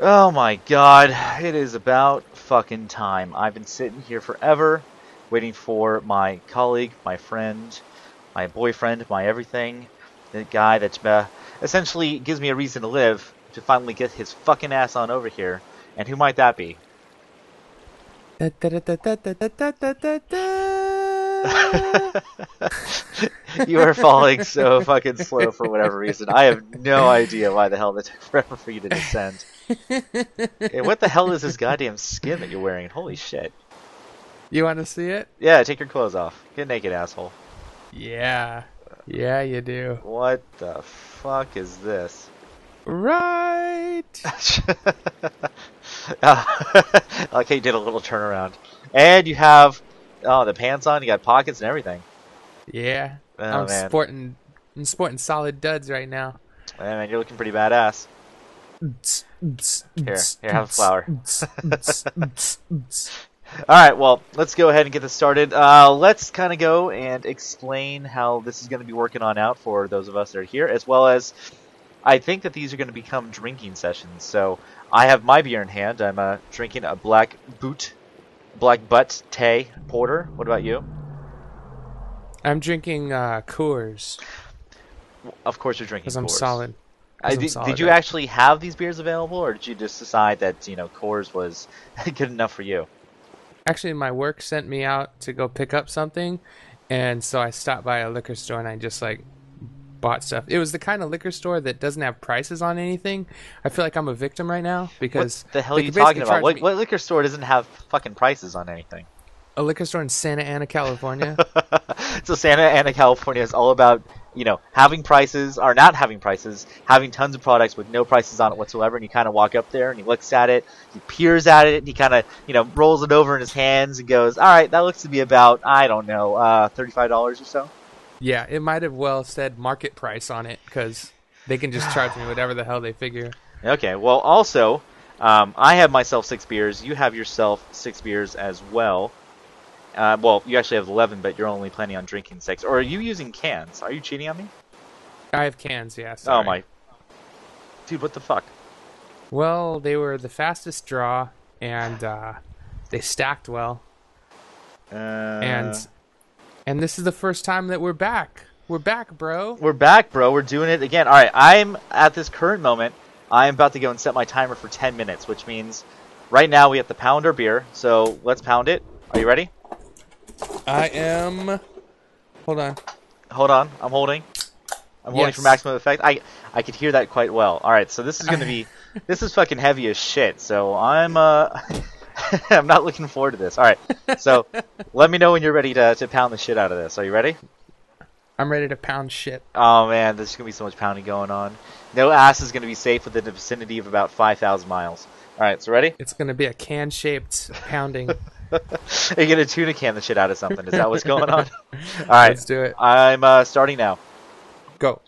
Oh my god, it is about fucking time. I've been sitting here forever, waiting for my colleague, my friend, my boyfriend, my everything, the guy that essentially gives me a reason to live, to finally get his fucking ass on over here. And who might that be? You are falling so fucking slow for whatever reason. I have no idea why the hell it took forever for you to descend. Hey, what the hell is this goddamn skin that you're wearing? Holy shit. You want to see it? Yeah, take your clothes off. Get naked, asshole. Yeah. Yeah, you do. What the fuck is this? Right. Okay, you did a little turnaround. And you have the pants on, you got pockets and everything. Yeah. Oh, I'm sporting solid duds right now. Yeah, man, you're looking pretty badass. Here, have a flower. Alright, well, let's go ahead and get this started. Let's kind of go and explain how this is going to be working on out for those of us that are here, as well as I think that these are going to become drinking sessions. So I have my beer in hand. I'm drinking a Black Butt Tay Porter. What about you? I'm drinking Coors. Of course you're drinking Coors. Because I'm solid. Did you actually have these beers available, or did you just decide that, Coors was good enough for you? Actually, my work sent me out to go pick up something, and so I stopped by a liquor store and I just bought stuff. It was the kind of liquor store that doesn't have prices on anything. I feel like I'm a victim right now because what the hell are you talking about? What liquor store doesn't have fucking prices on anything? A liquor store in Santa Ana, California. So Santa Ana, California is all about, having prices or not having prices, having tons of products with no prices on it whatsoever, and you kind of walk up there and he looks at it, he peers at it, and he kind of, rolls it over in his hands and goes, all right, that looks to be about, I don't know, $35 or so. Yeah, it might have well said market price on it because they can just charge me whatever the hell they figure. Okay, well, also, I have myself 6 beers. You have yourself 6 beers as well. Well, you actually have 11, but you're only planning on drinking 6. Or are you using cans? Are you cheating on me? I have cans, yeah. Sorry. Oh, my. Dude, what the fuck? Well, they were the fastest draw, and they stacked well. And this is the first time that we're back. We're back, bro. We're back, bro. We're doing it again. All right, I'm at this current moment. I'm about to go and set my timer for 10 minutes, which means right now we have to pound our beer. So let's pound it. Are you ready? I am. Hold on. Hold on. I'm holding. I'm holding for maximum effect. I could hear that quite well. All right, so this is gonna be this is fucking heavy as shit. So I'm I'm not looking forward to this. All right, so let me know when you're ready to pound the shit out of this. Are you ready? I'm ready to pound shit. Oh man, there's gonna be so much pounding going on. No ass is gonna be safe within the vicinity of about 5,000 miles. All right, so ready? It's gonna be a can-shaped pounding. Are you gonna tuna can the shit out of something? Is that what's going on? All right, let's do it. I'm starting now. Go.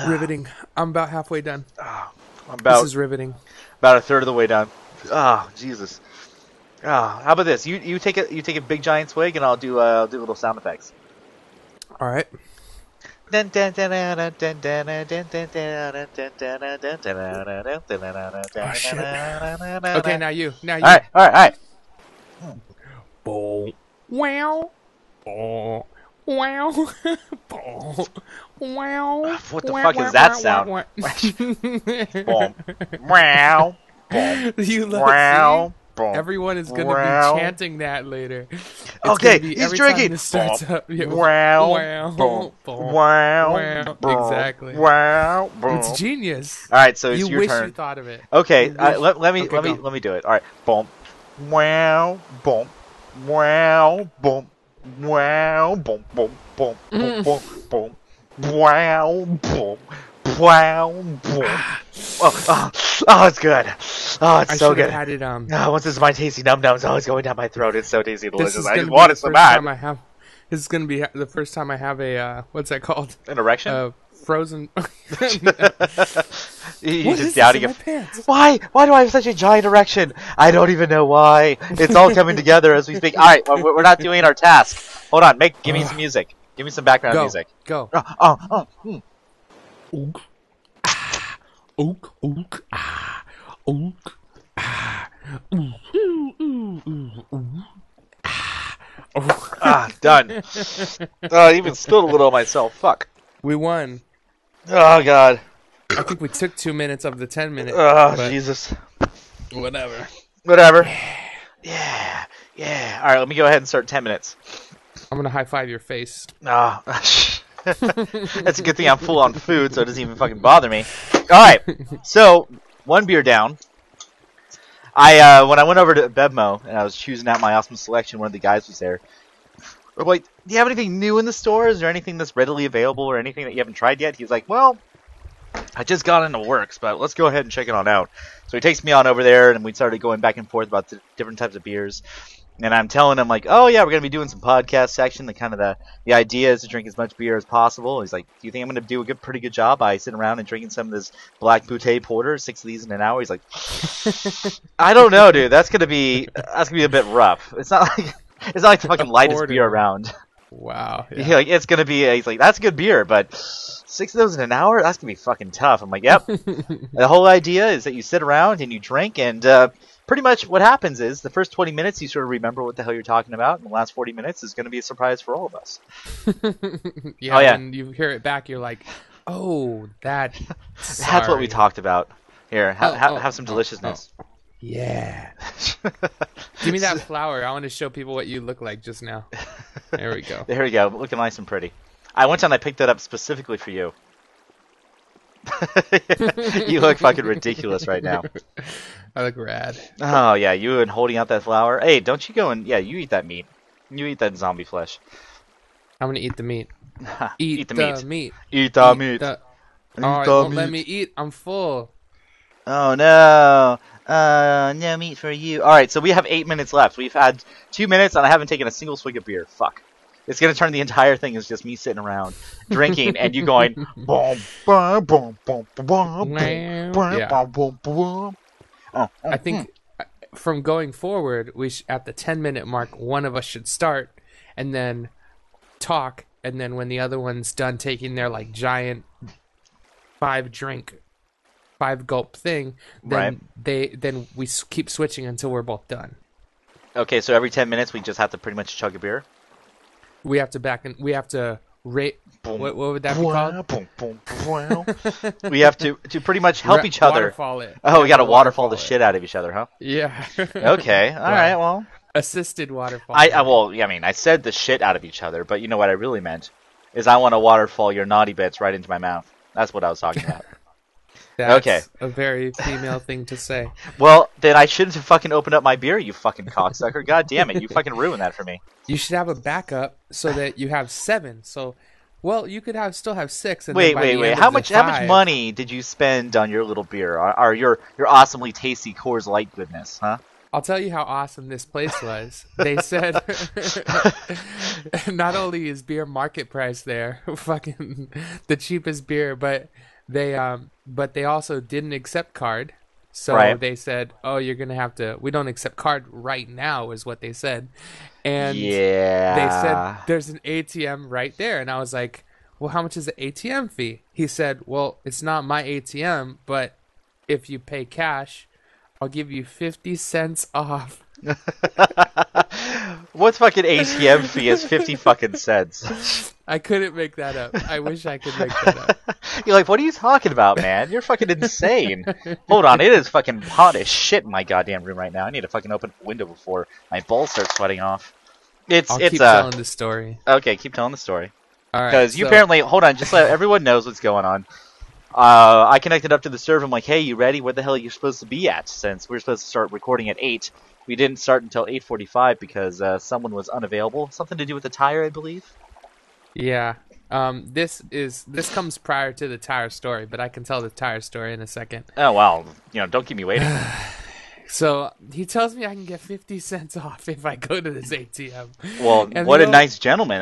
Riveting. I'm about halfway done. This is riveting. About a third of the way done. Oh, Jesus. Oh, how about this? You take a big giant swig, and I'll do little sound effects. All right. Okay, now you. All right. Wow. Wow. Wow. What the fuck is that sound? Wow. You love everyone is going to be chanting that later. It's okay, be he's drinking. Wow. Exactly. Wow. It's genius. All right, so it's you your wish turn. You thought of it. Okay, let me do it. All right, boom, wow, boom, wow, boom, wow, boom, boom, boom, boom, boom, boom, wow, boom. Wow! Oh, it's good. Oh, it's so good. Had it, once this is my tasty num nums, it's going down my throat. It's so tasty, delicious. I just want it so bad. This is going to be the first time I have a what's that called? An erection? Frozen. You just doubting it. Why? Why do I have such a giant erection? I don't even know why. It's all coming together as we speak. All right, we're not doing our task. Hold on. Give me some music. Give me some background Go. music. Go. Ook. Ah. Ook. Ook. Ah. Ook. Ah. Ooh. Ooh. Ooh. Ooh. Ooh. Ah. Done. I even spilled a little myself. Fuck. We won. Oh, God. I think we took 2 minutes of the 10-minute. Oh, Jesus. Whatever. Yeah. All right, let me go ahead and start 10 minutes. I'm going to high-five your face. Ah, that's a good thing I'm full on food, so it doesn't even fucking bother me. All right, so 1 beer down. When I went over to Bevmo and I was choosing out my awesome selection, one of the guys was there. I'm like, do you have anything new in the store? Is there anything that's readily available or anything that you haven't tried yet? He was like, well, I just got into Works, but let's go ahead and check it on out. So he takes me on over there, and we started going back and forth about the different types of beers. And I'm telling him, like, oh, yeah, we're going to be doing some podcast section. The idea is to drink as much beer as possible. He's like, do you think I'm going to do a pretty good job by sitting around and drinking some of this Black Bouteille Porter, 6 of these in an hour? He's like, I don't know, dude. That's going to be a bit rough. It's not like the fucking lightest porter. beer around. Wow. Yeah. He's like, that's good beer, but 6 of those in an hour? That's going to be fucking tough. I'm like, yep. The whole idea is that you sit around and you drink, and pretty much what happens is the first 20 minutes you sort of remember what the hell you're talking about, and the last 40 minutes is going to be a surprise for all of us. Yeah, and you hear it back, you're like, oh, that's what we talked about. Here, have some deliciousness. Yeah. Give me that flower. I want to show people what you look like just now. There we go. There we go. Looking nice and pretty. I went down and I picked that up specifically for you. You look fucking ridiculous right now. I look rad. Oh, yeah. You and holding out that flower. Hey, don't you go and... Yeah, you eat that meat. You eat that zombie flesh. I'm going to eat the meat. Eat the meat. meat. Eat the meat. Oh, it won't let me eat. I'm full. Oh, no. No meat for you. All right, so we have 8 minutes left. We've had 2 minutes, and I haven't taken a single swig of beer. Fuck. It's going to turn the entire thing as just me sitting around drinking and you going boom, boom, boom, boom, boom, boom, boom. I think from going forward, at the 10-minute mark, one of us should start and then talk, and then when the other one's done taking their like giant 5-gulp thing, then then we keep switching until we're both done. Okay, so every 10 minutes we just have to pretty much chug a beer. We have to rate. What would that be called? We have to pretty much help each other. Waterfall it. Oh, we got to waterfall the shit out of each other, huh? Yeah. Okay. All right. Well, assisted waterfall. I said the shit out of each other, but you know what I really meant is I want to waterfall your naughty bits right into my mouth. That's what I was talking about. That's a very female thing to say. Well, then I shouldn't have fucking opened up my beer, you fucking cocksucker. God damn it, you fucking ruined that for me. You should have a backup so that you have 7. So, well, you could still have 6. And wait. How much money did you spend on your little beer? Or your awesomely tasty Coors Light goodness, huh? I'll tell you how awesome this place was. They said not only is beer market price there, fucking the cheapest beer, but they also didn't accept card. So they said, oh, you're going to have to... We don't accept card right now, is what they said. And they said, there's an ATM right there. And I was like, well, how much is the ATM fee? He said, well, it's not my ATM, but if you pay cash, I'll give you 50 cents off. What fucking ATM fee is 50 fucking cents? I couldn't make that up. I wish I could make that up. You're like, what are you talking about, man? You're fucking insane. Hold on, it is fucking hot as shit in my goddamn room right now. I need to fucking open the window before my balls start sweating off. I'll keep telling the story. Okay, keep telling the story. All right. Because you apparently, hold on, just let everyone knows what's going on. I connected up to the server. I'm like, hey, you ready? Where the hell are you supposed to be at? Since we're supposed to start recording at 8. We didn't start until 8:45 because someone was unavailable. Something to do with the tire, I believe. Yeah. This comes prior to the tire story, but I can tell the tire story in a second. Oh, wow. Don't keep me waiting. So he tells me I can get 50 cents off if I go to this ATM. Well, and what a nice gentleman.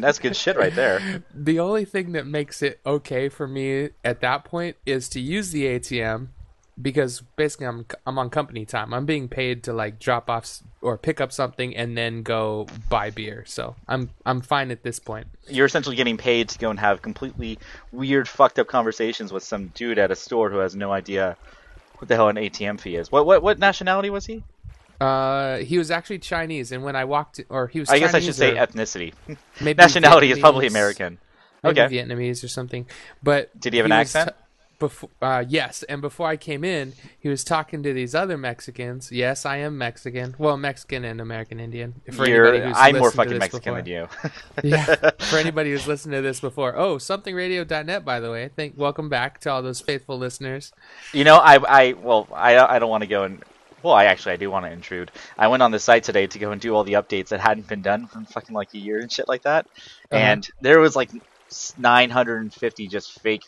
That's good shit right there. The only thing that makes it okay for me at that point is to use the ATM because basically I'm on company time. I'm being paid to like drop off or pick up something and then go buy beer. So I'm fine at this point. You're essentially getting paid to go and have completely weird, fucked up conversations with some dude at a store who has no idea what the hell an ATM fee is. What nationality was he? He was actually Chinese, and when I walked, or he was. I Chinese guess I should say or ethnicity. maybe Nationality is probably Vietnamese, American. maybe Okay. Vietnamese or something. But Did he have an accent? Yes, and before I came in, he was talking to these other Mexicans. Yes, I am Mexican. Well, Mexican and American Indian. I'm more fucking Mexican than you. Yeah, for anybody who's listened to this before. Oh, somethingradio.net, by the way. Welcome back to all those faithful listeners. You know, I don't want to go and. Well, I do want to intrude. I went on the site today to go and do all the updates that hadn't been done from fucking like a year and shit like that. And there was like 950 just fake,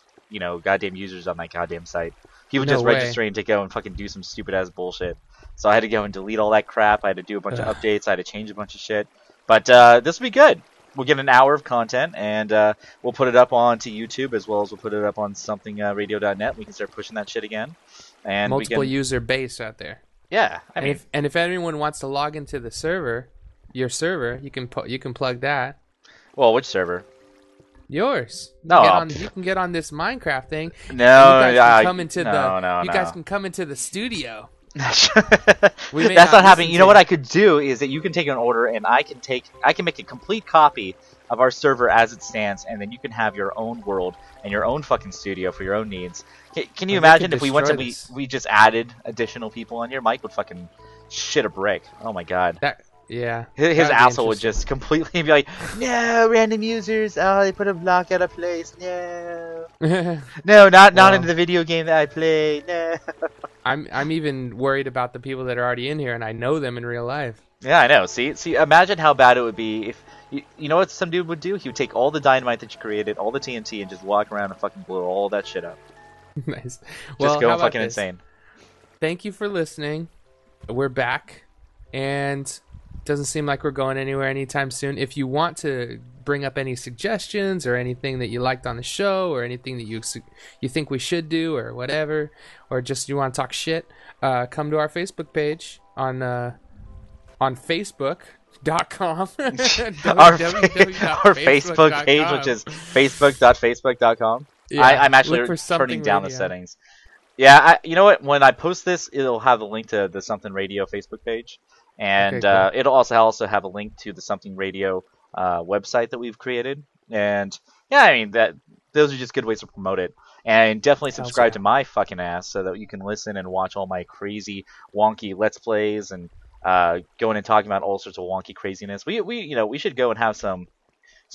goddamn users on that goddamn site. People just registering to go and fucking do some stupid ass bullshit. So I had to go and delete all that crap. I had to do a bunch of updates. I had to change a bunch of shit. But this will be good. We'll get an hour of content, and we'll put it up onto YouTube as well as we'll put it up on somethingradio.net. We can start pushing that shit again. And multiple user base out there. Yeah, if anyone wants to log into the server, your server, you can plug that. Well, which server? Yours. No, you can get on this Minecraft thing. No, you guys can come into the studio. That's not happening. You know what I could do is that you can take an order and I can make a complete copy of our server as it stands, and then you can have your own world and your own fucking studio for your own needs. Can you imagine if we went to we just added additional people on here? Mike would fucking shit a brick. Oh my god. His asshole would just completely be like, no, random users. Oh, they put a block out of place. No, no, not into the video game that I play. No. I'm even worried about the people that are already in here, and I know them in real life. Yeah, I know. See, imagine how bad it would be if you know what some dude would do? He would take all the dynamite that you created, all the TNT, and just walk around and fucking blow all that shit up. Nice. Just go fucking insane. Thank you for listening. We're back, and it doesn't seem like we're going anywhere anytime soon. If you want to bring up any suggestions or anything that you liked on the show or anything that you think we should do or whatever, or just you want to talk shit, come to our Facebook page on Facebook.com. our Facebook page, which is facebook.facebook.com. Yeah, I'm actually turning down the settings. Yeah, you know what? When I post this, it'll have a link to the Something Radio Facebook page, and cool. It'll also have a link to the Something Radio website that we've created. And yeah, I mean those are just good ways to promote it. And definitely subscribe to my fucking ass so that you can listen and watch all my crazy, wonky Let's Plays and going and talking about all sorts of wonky craziness. We should go and have some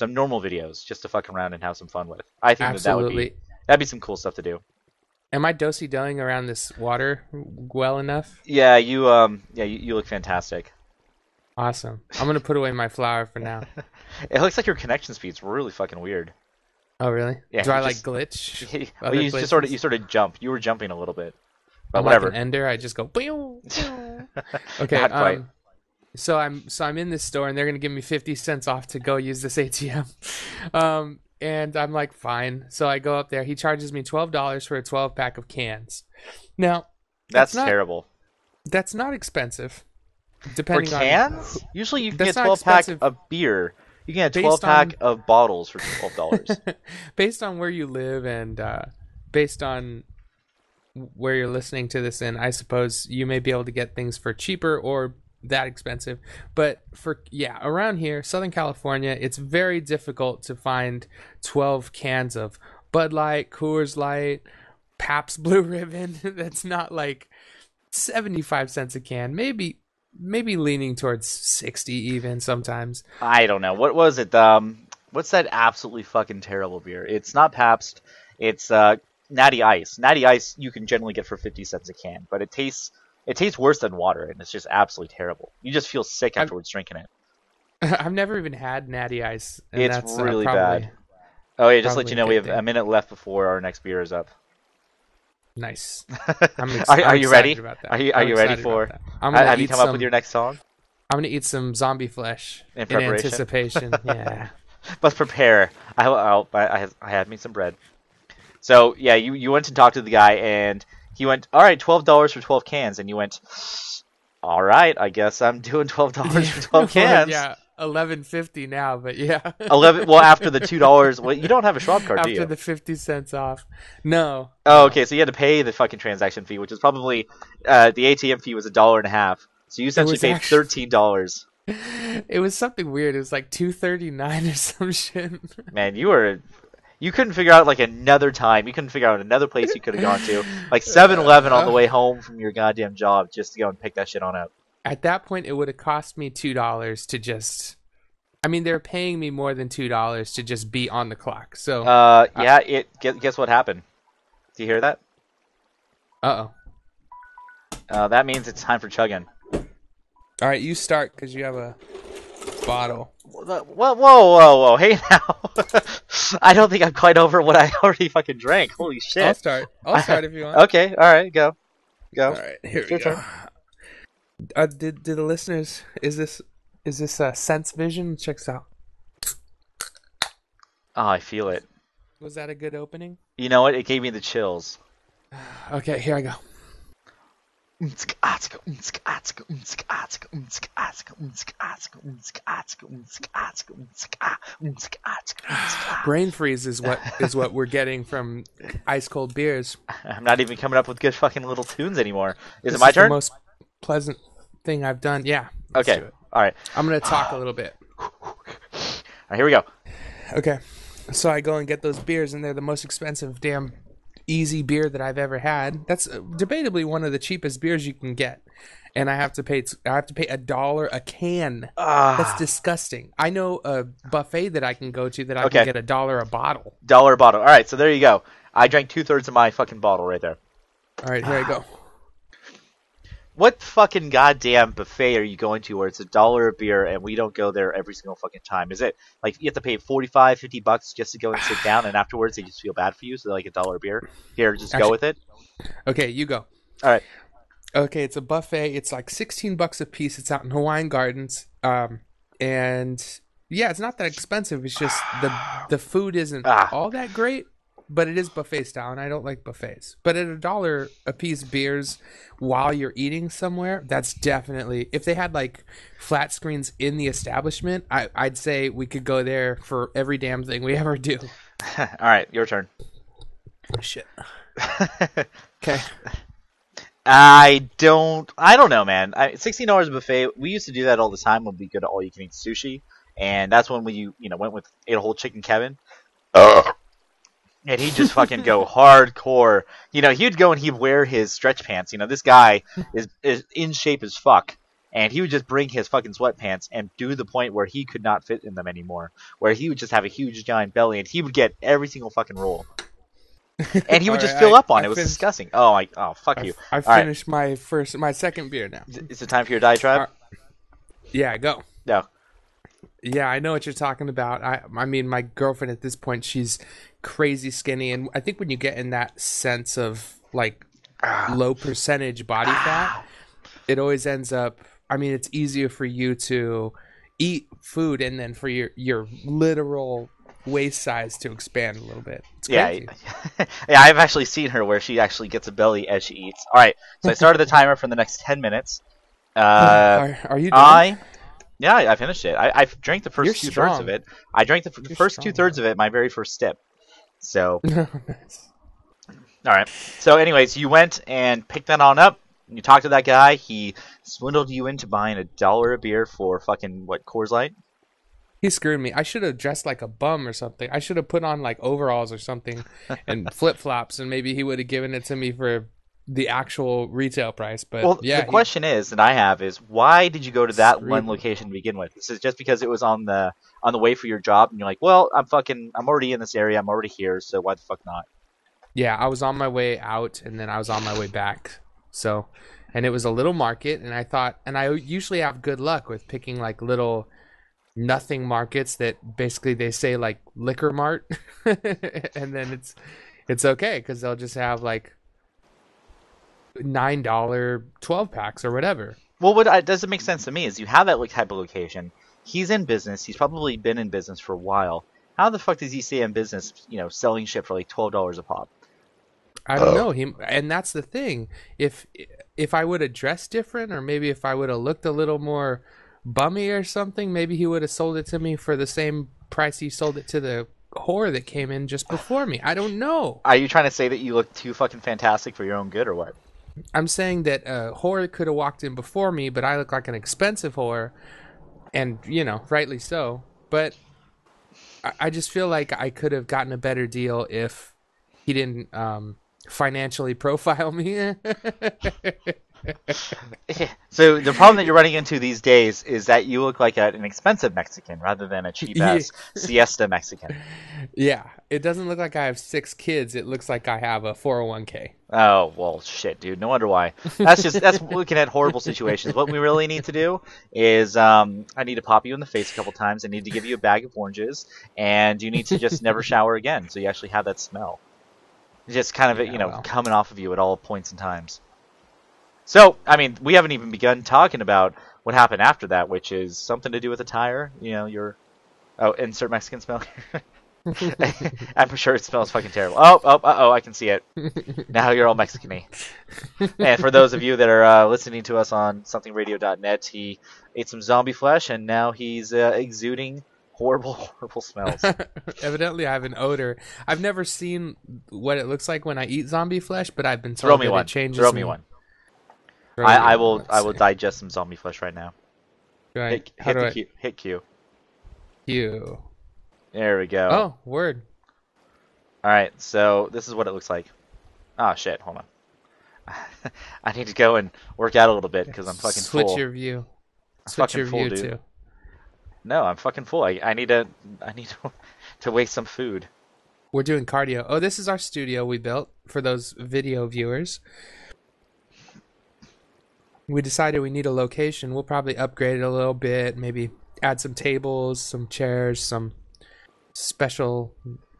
normal videos just to fuck around and have some fun with. I think that'd be some cool stuff to do. Am I do-si-doing around this water well enough? Yeah, you look fantastic. Awesome. I'm gonna put away my flower for now. It looks like your connection speed's really fucking weird. Oh really? Yeah. Do I like glitch? Well, you sort of jump. You were jumping a little bit. But whatever. Like an ender, I just go. Okay. Not quite. So I'm in this store and they're gonna give me 50 cents off to go use this ATM. And I'm like, fine. So I go up there. He charges me $12 for a 12-pack of cans. Now, that's terrible. That's not expensive. Depending for cans? Usually you can get a 12-pack of beer. You can get a 12-pack of bottles for $12. Based on where you live and based on where you're listening to this in, I suppose you may be able to get things for cheaper or that expensive. But around here, Southern California, it's very difficult to find 12 cans of Bud Light, Coors Light, Pabst Blue Ribbon. That's not like 75 cents a can. Maybe leaning towards 60 even sometimes. I don't know. What was it? What's that absolutely fucking terrible beer? It's not Pabst. It's Natty Ice. Natty Ice you can generally get for 50 cents a can, but it tastes worse than water, and it's just absolutely terrible. You just feel sick afterwards drinking it. I've never even had Natty Ice. And it's really bad. Oh yeah, just let you know, we have a minute left before our next beer is up. Nice. Are you ready? Are you ready for? Have you come up with your next song? I'm gonna eat some zombie flesh in anticipation. Yeah. Let's prepare. I had me some bread. So yeah, you went to talk to the guy, and He went, all right, $12 for 12 cans, and you went, all right, I guess I'm doing $12 for 12 Well, cans. yeah, 11.50 now, but yeah. 11. Well, after the $2. Well, you don't have a Schwab card, do After you? the 50 cents off. No, Oh, no. okay. So you had to pay the fucking transaction fee, which is probably the ATM fee was $1.50. So you It essentially was paid actually $13. it was something weird. It was like 2.39 or some shit. Man, you couldn't figure out like another time. You couldn't figure out another place you could have gone to, like 7-Eleven on the way home from your goddamn job, just to go and pick that shit on up. At that point, it would have cost me $2 to just. I mean, they're paying me more than $2 to just be on the clock. So, Yeah. Guess what happened? Do you hear that? uh-oh. That means it's time for chugging. All right, you start because you have a bottle. Whoa! Hey now, I don't think I'm quite over what I already fucking drank. Holy shit! I'll start. I'll start if you want. Okay, all right, go. All right, here we go. Did the listeners? Is this Sense Vision? Check this out. Oh, I feel it. Was that a good opening? You know what? It gave me the chills. Okay, here I go. Brain freeze is what we're getting from ice cold beers. I'm not even coming up with good fucking little tunes anymore. Is This it my is turn? the most pleasant thing I've done. Yeah. let's Okay. do it. All right. I'm gonna talk a little bit. All right. Here we go. Okay. So I go and get those beers, and they're the most expensive damn easy beer that I've ever had. That's debatably one of the cheapest beers you can get, and I have to pay $1 a can. That's disgusting. I know a buffet that I can go to that I can get $1 a bottle. $1 a bottle. All right, so there you go. I drank 2/3 of my fucking bottle right there. All right, here I go. What fucking goddamn buffet are you going to where it's $1 a beer and we don't go there every single fucking time? Is it like you have to pay $45, $50 just to go and sit down, and afterwards they just feel bad for you, so they're like $1 a beer? Here, just go with it. Okay, you go. All right. Okay, it's a buffet. It's like $16 a piece. It's out in Hawaiian Gardens. And yeah, it's not that expensive. It's just the food isn't all that great, but it is buffet style, and I don't like buffets. But at $1 a piece beers while you're eating somewhere, that's definitely, if they had like flat screens in the establishment, I'd say we could go there for every damn thing we ever do. All right, your turn. Shit. Okay. I don't know, man. $16 a buffet. We used to do that all the time when we go to all you can eat sushi, and that's when we went with ate a whole chicken Kevin. And he'd just fucking go hardcore. He'd go and he'd wear his stretch pants. This guy is in shape as fuck. And he would just bring his fucking sweatpants and do the point where he could not fit in them anymore. Where he would just have a huge giant belly and he would get every single fucking roll. And he would just fill up on it. It was disgusting. Oh, fuck you. I finished my second beer now. Is it time for your diatribe? Yeah, go. No. Yeah, I know what you're talking about. I mean, my girlfriend at this point, she's crazy skinny, and I think when you get in that sense of like low percentage body fat, it always ends up. I mean, it's easier for you to eat food and then for your literal waist size to expand a little bit. It's crazy. Yeah, I've actually seen her where she actually gets a belly as she eats. All right, so I started the timer for the next 10 minutes. Are you done? Yeah, I finished it. I drank the first You're 2/3 of it. I drank the first 2/3 of it, my very first sip. So, Nice. All right. So, anyways, you went and picked that on up. You talked to that guy. He swindled you into buying $1 a beer for fucking Coors Light. He screwed me. I should have dressed like a bum or something. I should have put on like overalls or something and flip flops, and maybe he would have given it to me for the actual retail price. But yeah, the question is why did you go to that one location to begin with? Is it just because it was on the way for your job, and you're like, well, I'm already in this area, I'm already here, so why the fuck not? Yeah, I was on my way out, and then I was on my way back. So, and it was a little market, and I thought, and I usually have good luck with picking like little nothing markets that basically they say like liquor mart, and then it's okay because they'll just have like $9 12 packs or whatever. Well, what doesn't make sense to me is you have that type of location. He's in business. He's probably been in business for a while. How the fuck does he stay in business, selling shit for like $12 a pop? I don't know him, and that's the thing. If I would have dressed different, or maybe if I would have looked a little more bummy or something, maybe he would have sold it to me for the same price he sold it to the whore that came in just before me. I don't know. Are you trying to say that you look too fucking fantastic for your own good, or what? I'm saying that a whore could have walked in before me, but I look like an expensive whore, and rightly so. But I just feel like I could have gotten a better deal if he didn't financially profile me. So the problem that you're running into these days is that you look like an expensive Mexican rather than a cheap ass siesta Mexican. Yeah, it doesn't look like I have 6 kids. It looks like I have a 401k. Oh well, shit, dude. No wonder why. That's looking at horrible situations. What we really need to do is I need to pop you in the face a couple times. I need to give you a bag of oranges, and you need to just never shower again, so you actually have that smell, just kind of coming off of you at all points and times. So, I mean, we haven't even begun talking about what happened after that, which is something to do with the tire. Insert Mexican smell. I'm sure it smells fucking terrible. I can see it. Now you're all Mexican-y. And for those of you that are listening to us on somethingradio.net, he ate some zombie flesh, and now he's exuding horrible, horrible smells. Evidently, I have an odor. I've never seen what it looks like when I eat zombie flesh, but I've been told it changes. Throw me one. I will digest some zombie flesh right now. Right. Hit Q. Q. There we go. Oh, word. Alright, so this is what it looks like. Oh shit, hold on. I need to go and work out a little bit because I'm fucking full. Switch your view. Switch your view too. No, I'm fucking full. I need to waste some food. We're doing cardio. Oh, this is our studio we built for those video viewers. We decided we need a location. We'll probably upgrade it a little bit. Maybe add some tables, some chairs, some special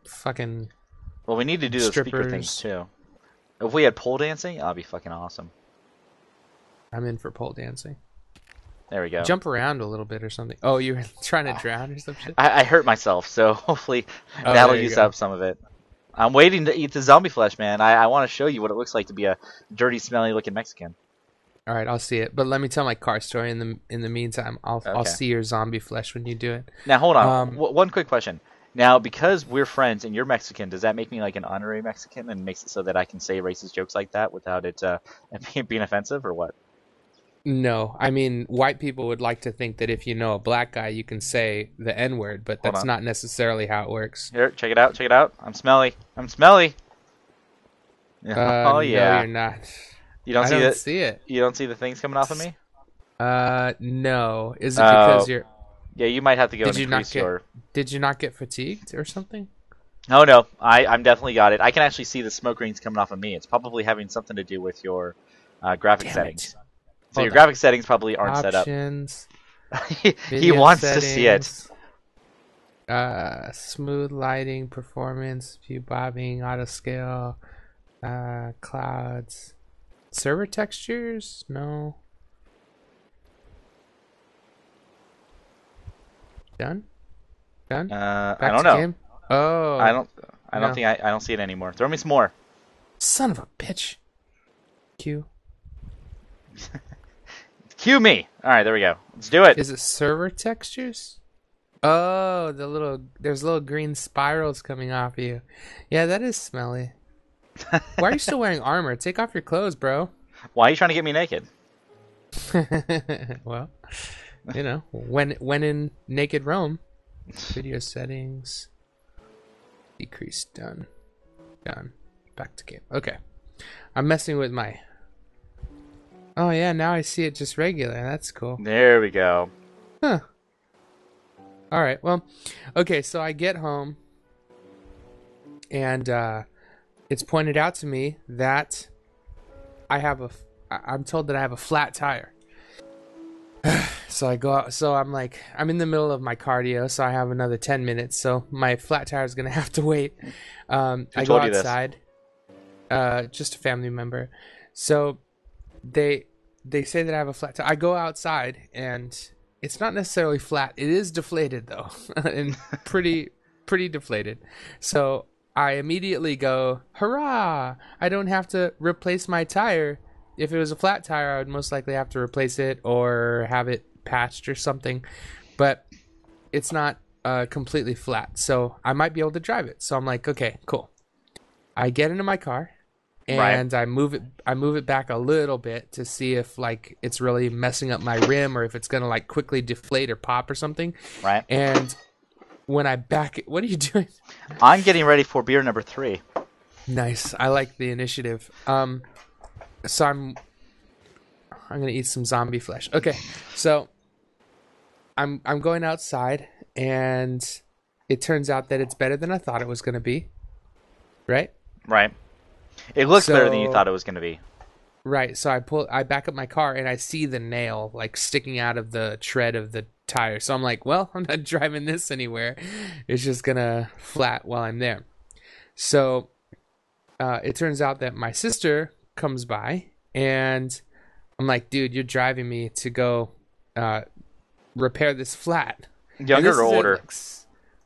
fucking Well, we need to do those speaker things too. If we had pole dancing, that'd be fucking awesome. I'm in for pole dancing. There we go. Jump around a little bit or something. Oh, you were trying to drown or some shit? I hurt myself, so hopefully that'll use up some of it. I'm waiting to eat the zombie flesh, man. I want to show you what it looks like to be a dirty, smelly looking Mexican. All right, I'll see it. But let me tell my car story in the meantime. I'll see your zombie flesh when you do it. Now hold on. One quick question. Now, because we're friends and you're Mexican, does that make me like an honorary Mexican and makes it so that I can say racist jokes like that without it being offensive, or what? No, I mean, white people would like to think that if you know a black guy, you can say the N-word, but that's not necessarily how it works. Here, check it out. I'm smelly. Oh yeah. No, you're not. You don't see it. You don't see the things coming off of me? No. Is it because you're... Yeah, you might have to go and increase your... Did you not get fatigued or something? Oh, no. I'm definitely got it. I can actually see the smoke rings coming off of me. It's probably having something to do with your graphic settings. So your graphic settings probably aren't set up. Options. He wants to see it. Smooth lighting, performance, view bobbing, auto scale, clouds. Server textures? No. Done? I don't know. Game? Oh. I don't think I don't see it anymore. Throw me some more. Son of a bitch. Q. Cue me. All right, there we go. Let's do it. Is it server textures? Oh, there's little green spirals coming off you. Yeah, that is smelly. Why are you still wearing armor? Take off your clothes, bro. Why are you trying to get me naked? Well, when in naked Rome. Video settings. Decrease. Done. Back to game. Okay. I'm messing with my... Oh, yeah, now I see it just regular. That's cool. There we go. Huh. All right, well, okay, so I get home, and it's pointed out to me that I'm told that I have a flat tire. So I go out, so I'm in the middle of my cardio, so I have another 10 minutes, so my flat tire is going to have to wait. I go outside, just a family member. So they say that I have a flat tire. I go outside, and it's not necessarily flat. It is deflated, though, and pretty deflated. So I immediately go, hurrah! I don't have to replace my tire. If it was a flat tire, I would most likely have to replace it or have it patched or something. But it's not completely flat, so I might be able to drive it. So I'm like, okay, cool. I get into my car and I move it back a little bit to see if like it's really messing up my rim or if it's gonna like quickly deflate or pop or something. Right. And when I back it, what are you doing? I'm getting ready for beer number 3. Nice. I like the initiative. So I'm gonna eat some zombie flesh. Okay, so I'm going outside, and it turns out that it's better than I thought it was gonna be. Right. Right. It looks better than you thought it was gonna be. Right. So I back up my car, and I see the nail like sticking out of the tread of the tire. So I'm like, well, I'm not driving this anywhere. It's just gonna flat while I'm there. So it turns out that my sister comes by, and I'm like, dude, you're driving me to go repair this flat. Younger or older?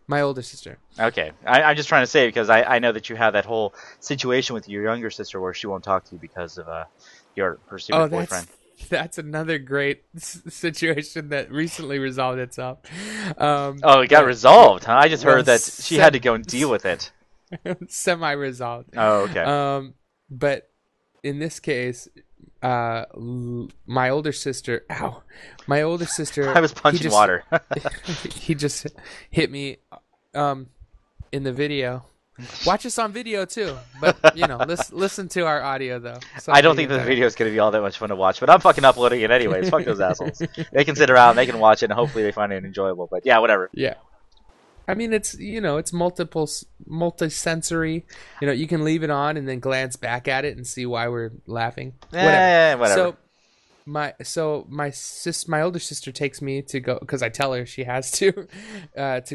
My older sister. Okay. I'm just trying to say, because I know that you have that whole situation with your younger sister where she won't talk to you because of her stupid boyfriend. That's another great situation that recently resolved itself. It got resolved, huh? I just heard that she had to go and deal with it. Semi-resolved. Oh, okay. But in this case, my older sister. Ow! My older sister. I was punching water. He just hit me in the video. Watch us on video too, but listen to our audio though. I don't think the video is going to be all that much fun to watch, but I'm fucking uploading it anyways. Fuck those assholes. They can sit around, they can watch it, and hopefully they find it enjoyable. But yeah, whatever. Yeah, I mean it's multi-sensory. You can leave it on and then glance back at it and see why we're laughing. Whatever. So my older sister takes me to go, because I tell her she has to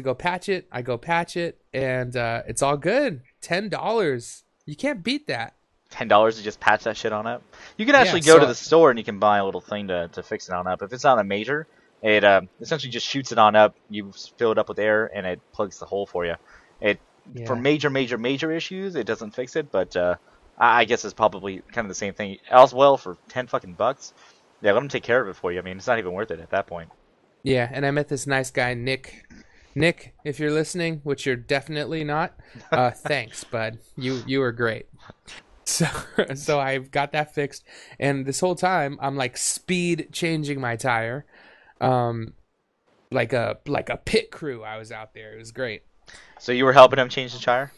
go patch it. I go patch it, and it's all good. $10. You can't beat that. $10 to just patch that shit on up. You can actually go to the store and you can buy a little thing to fix it on up. If it's not a major, it essentially just shoots it on up. You fill it up with air and it plugs the hole for you. For major issues, it doesn't fix it, but I guess it's probably kind of the same thing. As well, for $10 yeah, let them take care of it for you. I mean, it's not even worth it at that point. Yeah, and I met this nice guy, Nick. Nick, if you're listening, which you're definitely not, thanks, bud. You were great. So I've got that fixed, and this whole time I'm like speed changing my tire, like a pit crew. I was out there. It was great. So you were helping him change the tire,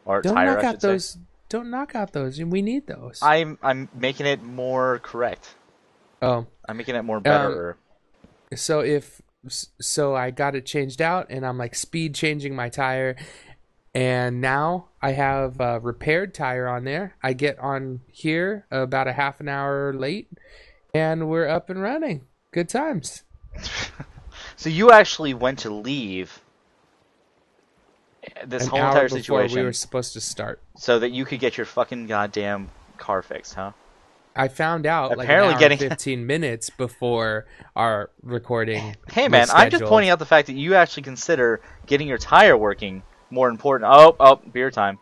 or don't tire? Knock out those. Don't knock out those. We need those. I'm making it more correct. Oh, I'm making it more better. So I got it changed out, and I'm like speed changing my tire, and now I have a repaired tire on there. I get on here about a half an hour late, and we're up and running. Good times. So you actually went to leave this whole entire situation. We were supposed to start, so that you could get your fucking goddamn car fixed, huh? I found out apparently like an hour 15 minutes before our recording. Hey man, I'm just pointing out the fact that you actually consider getting your tire working more important. Oh, beer time.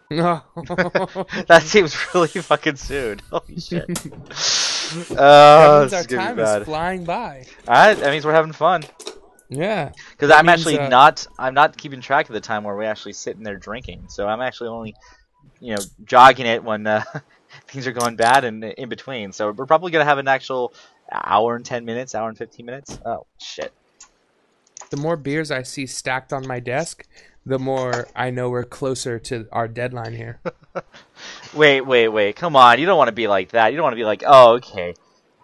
That seems really fucking soon. Holy shit. That means our time is flying by. Alright, that means we're having fun. Yeah. Because I'm actually I'm not keeping track of the time where we're actually sitting there drinking. So I'm actually only, jogging it when things are going bad and in between. So we're probably going to have an actual hour and 10 minutes, hour and 15 minutes. Oh, shit. The more beers I see stacked on my desk, the more I know we're closer to our deadline here. Wait. Come on. You don't want to be like that. You don't want to be like, oh, okay.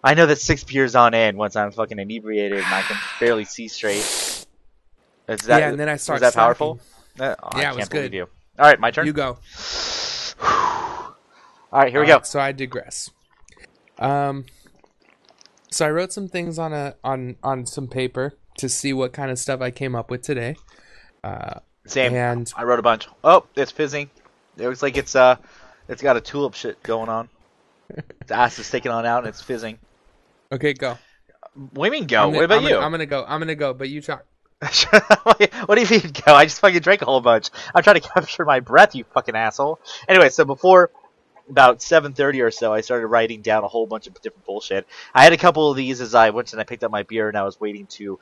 I know that 6 beers on end once I'm fucking inebriated and I can barely see straight. And then I start. Was that powerful? Yeah, it was good. You. All right, my turn. You go. All right, here we go. So I digress. So I wrote some things on some paper to see what kind of stuff I came up with today. Same. And I wrote a bunch. Oh, it's fizzing. It looks like it's got a tulip shit going on. The ass is sticking on out and it's fizzing. Okay, go. What do you mean go? What about you? I'm gonna go, but you talk. What do you mean go? I just fucking drank a whole bunch. I'm trying to capture my breath, you fucking asshole. Anyway, so before about 7:30 or so, I started writing down a whole bunch of different bullshit. I had a couple of these as I went and I picked up my beer and I was waiting to